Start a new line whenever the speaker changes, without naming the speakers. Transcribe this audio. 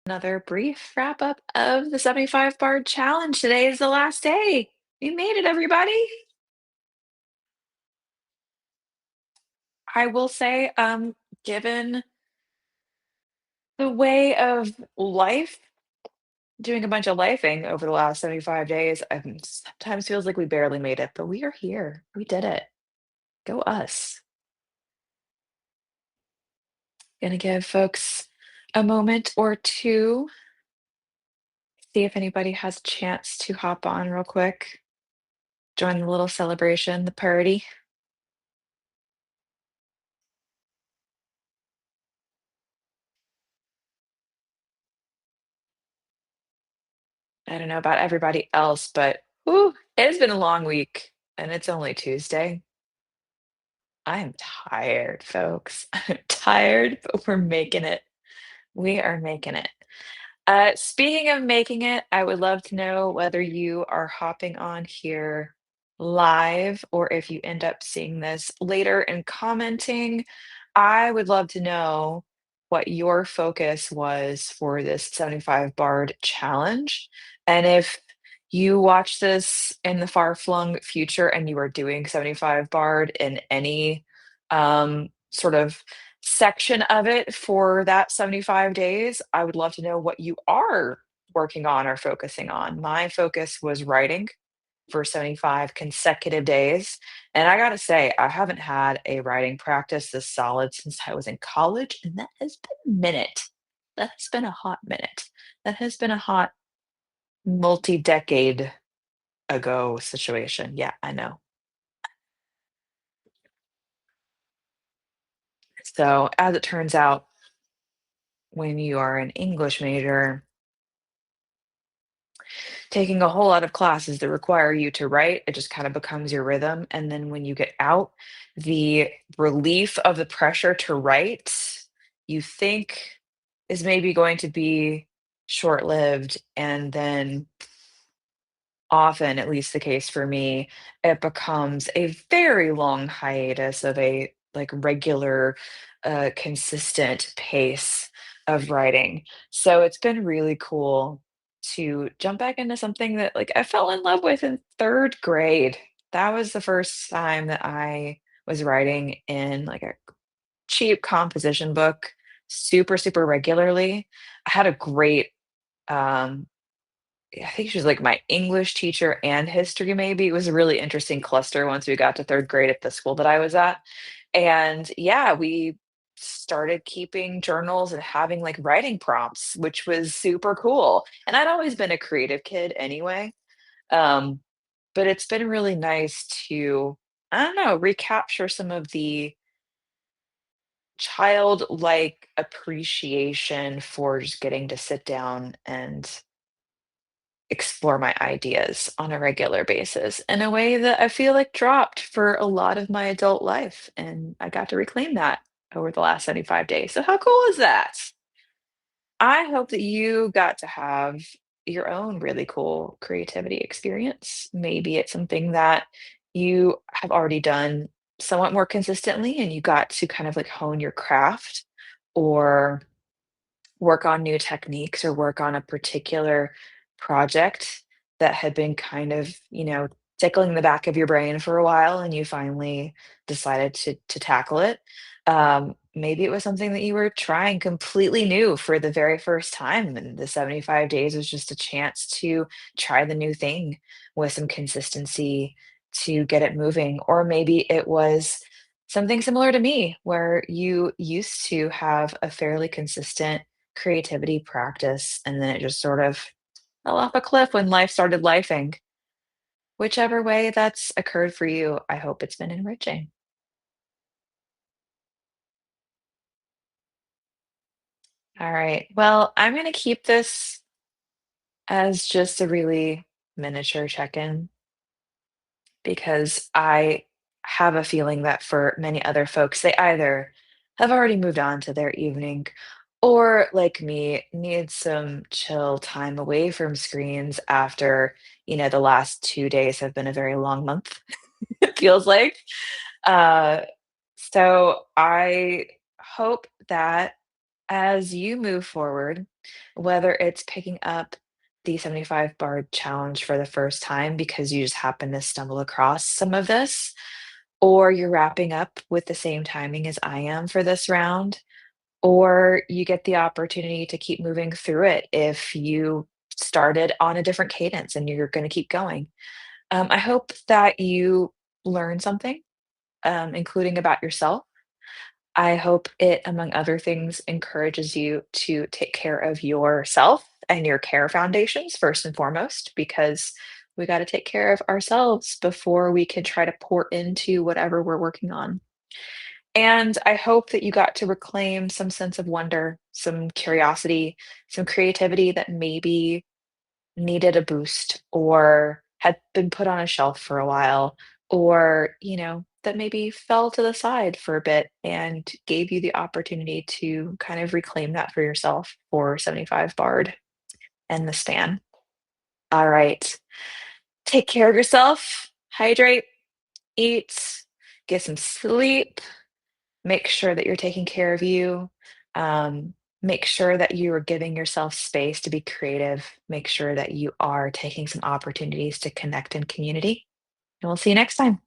Another brief wrap up of the 75 bar challenge. Today is the last day. We made it, everybody. I will say, given the way of life, doing a bunch of lifing over the last 75 days, sometimes feels like we barely made it, but we are here. We did it. Go us. Gonna give folks a moment or two, see if anybody has a chance to hop on real quick, join the little celebration, the party. I don't know about everybody else, but whew, it has been a long week and it's only Tuesday. I am tired, folks. I'm tired, but we're making it. We are making it. Speaking of making it, I would love to know whether you are hopping on here live or if you end up seeing this later and commenting. I would love to know what your focus was for this 75 Bard challenge. And if you watch this in the far-flung future and you are doing 75 Bard in any sort of section of it for that 75 days, I would love to know what you are working on or focusing on. My focus was writing for 75 consecutive days. And I gotta say, I haven't had a writing practice this solid since I was in college, and that has been a minute. That has been a hot minute. That has been a hot multi-decade ago situation. Yeah, I know. So, as it turns out, when you are an English major, taking a whole lot of classes that require you to write, it just kind of becomes your rhythm. And then when you get out, the relief of the pressure to write, you think is maybe going to be short lived. And then often, at least the case for me, it becomes a very long hiatus of a like regular, consistent pace of writing. So it's been really cool to jump back into something that like I fell in love with in third grade. That was the first time that I was writing in like a cheap composition book super, super regularly. I had a great um I think she was like my English teacher and history maybe. It was a really interesting cluster once we got to 3rd grade at the school that I was at. And yeah, we started keeping journals and having like writing prompts, which was super cool. And I'd always been a creative kid anyway. Um, but it's been really nice to, I don't know, recapture some of the childlike appreciation for just getting to sit down and explore my ideas on a regular basis in a way that I feel like dropped for a lot of my adult life. And I got to reclaim that over the last 75 days. So, how cool is that? I hope that you got to have your own really cool creativity experience. Maybe it's something that you have already done somewhat more consistently and you got to kind of like hone your craft or work on new techniques or work on a particular project that had been kind of, tickling the back of your brain for a while and you finally decided to tackle it. Maybe it was something that you were trying completely new for the very first time, and the 75 days was just a chance to try the new thing with some consistency to get it moving. Or maybe it was something similar to me, where you used to have a fairly consistent creativity practice, and then it just sort of fell off a cliff when life started lifing. Whichever way that's occurred for you, I hope it's been enriching. All right. Well, I'm going to keep this as just a really miniature check in because I have a feeling that for many other folks, they either have already moved on to their evening or, like me, need some chill time away from screens after, the last 2 days have been a very long month, it feels like. Uh, so I hope that As you move forward, whether it's picking up the 75 bar challenge for the first time because you just happen to stumble across some of this, or you're wrapping up with the same timing as I am for this round, or you get the opportunity to keep moving through it if you started on a different cadence and you're going to keep going. I hope that you learn something, including about yourself. I hope it, among other things, encourages you to take care of yourself and your care foundations first and foremost, because we got to take care of ourselves before we can try to pour into whatever we're working on. And I hope that you got to reclaim some sense of wonder, some curiosity, some creativity that maybe needed a boost or had been put on a shelf for a while or, that maybe fell to the side for a bit and gave you the opportunity to kind of reclaim that for yourself for 75 Bard and the span. All right. Take care of yourself, hydrate, eat, get some sleep, make sure that you're taking care of you. Make sure that you are giving yourself space to be creative. Make sure that you are taking some opportunities to connect in community. And we'll see you next time.